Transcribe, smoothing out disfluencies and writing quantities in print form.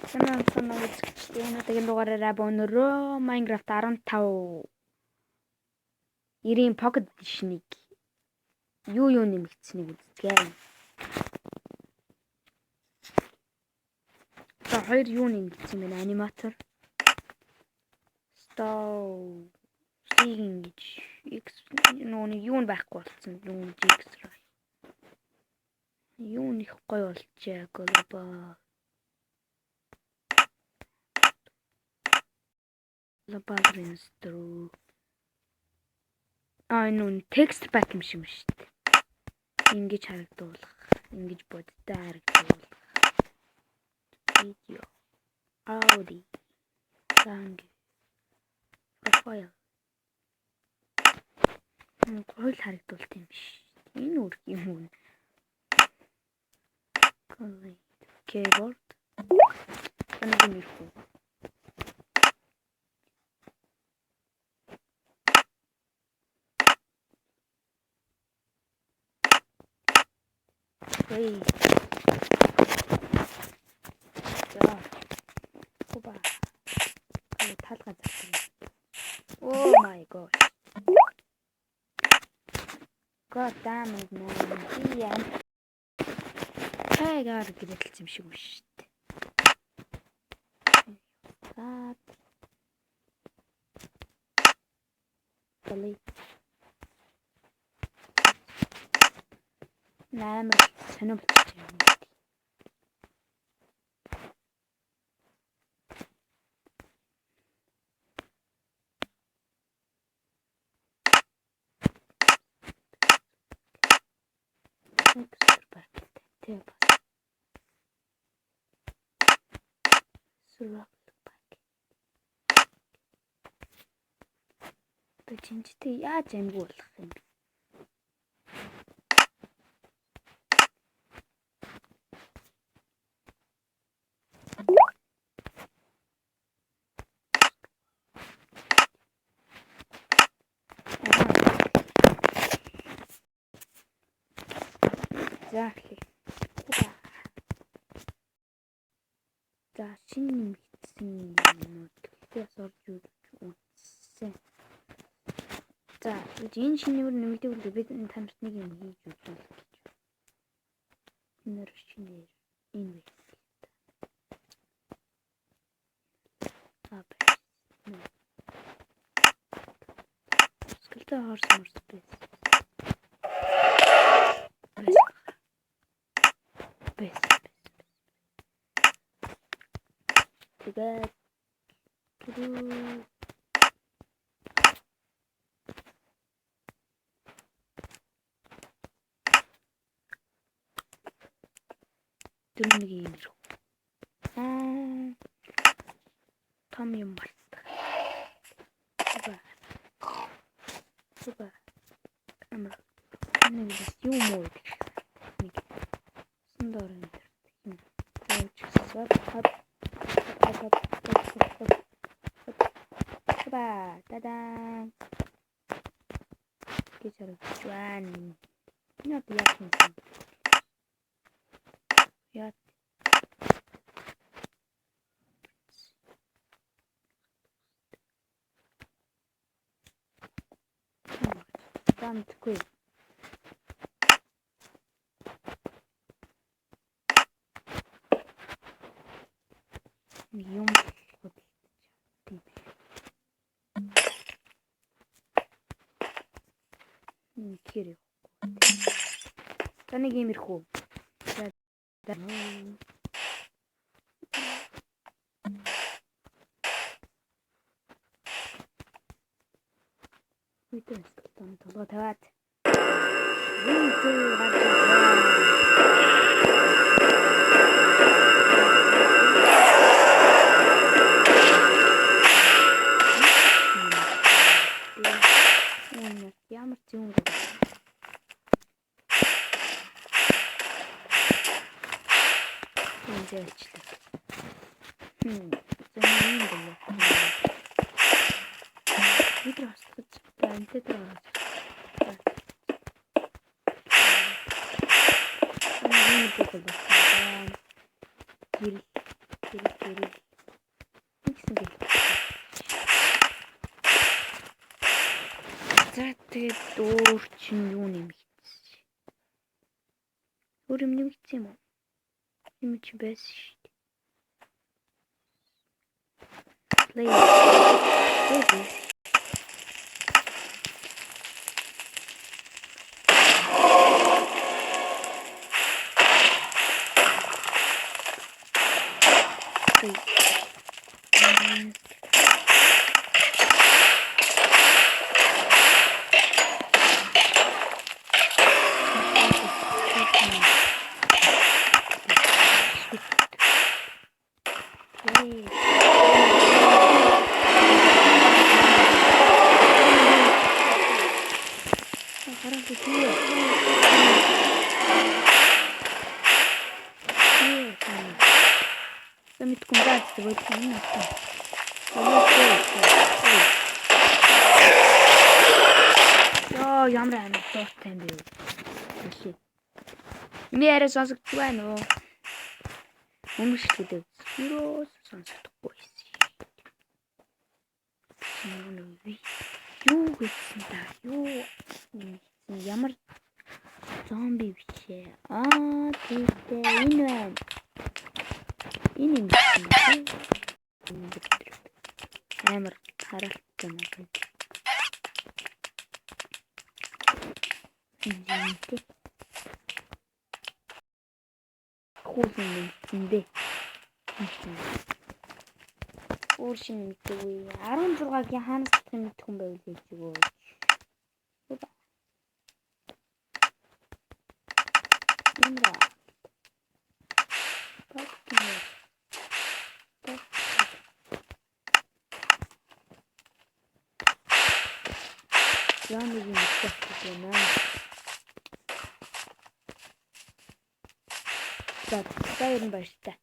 Санаа үзэгчтэй өнөөдрийн дугаараараа өнөрөө Minecraft 15 90 Pocket Edition-ыг юу нэмэгдсэнийг үздэг. За хоёр юу нэмэгдсэн бэ? Аниматор. Stone гэж нууны юу байхгүй болсон. Юу X-ray. Юу нэх гоё болчихээ глобал. Лабабринстро. Нүүн текст пак юм шиг шүү дээ. Ингэж харагдуулах, ингэж бодтой харагдуулах. Видео. Ауди. Санг. Профайл. Гол харагдуулт юм биш. Энэ үр юм уу? Keyboard. Ангийн ирэх. Эй. За. Оба. Ка талга засна. Oh my god. God damn it man. Яа. Тайгаар гэрэлцсэн юм шиг үү шүү дээ. Аа. Delete. Наймаа сонирхолтой юм. Тэп. Сурах пак. Бочинчтэй яаж амгуулах юм бэ? Exactly. За шинэ нэмэгдсэн нөтөлтөөс орж үзсэн. За энэ шинэ нэмэгдэх үедээ бид энэ танарт нэг юм хийж үзүүлэх гэж. Нэр шинээр энэ скелетон хорс морс бэс. Тэгээд дүнэг юм рүү. Том юм мартах. Супер. Амар. Нэг юм уу гэдэг. Нэг. Сундор энэ. Та-дам. Кичэр чуан. Нет, ясно. Я. Там такой. Юм. Кири. Таныг иймэрхүү. Үйтэн скелетон толгой тавиад. Ямар ч юм бэ? Зээчлээ. Зэмэн юм байна. Видео хасгаж бантай даа. Энэ бүгд байна. Гэрэл гэрэл. Ингэсэн гэл. За тэгээд өөр чинь юу нэмэгдсэн. Өөр юм нэмэгдсэн юм уу? Юм чи байсан шүү дээ. Play. Ямар амар дуутай юм бэ? Нэрээ сонсогдож байна уу? Өмнөшөлтөд юус сонсохдохгүй байсан. Юу гэсэн та? Юу ямар зомби бичээ? Тэгтээ энэ байна. Энэ юм байна. Амар харагдсан юм. Хөөсөн юм бэ? Өөр шинэ мэдээгүй 16-гийн хаанаас гэх мэд хүн байвал гэж өгөө. Юмра. Яа нэг юм хэлсэн юм аа. За, баяр баяртай.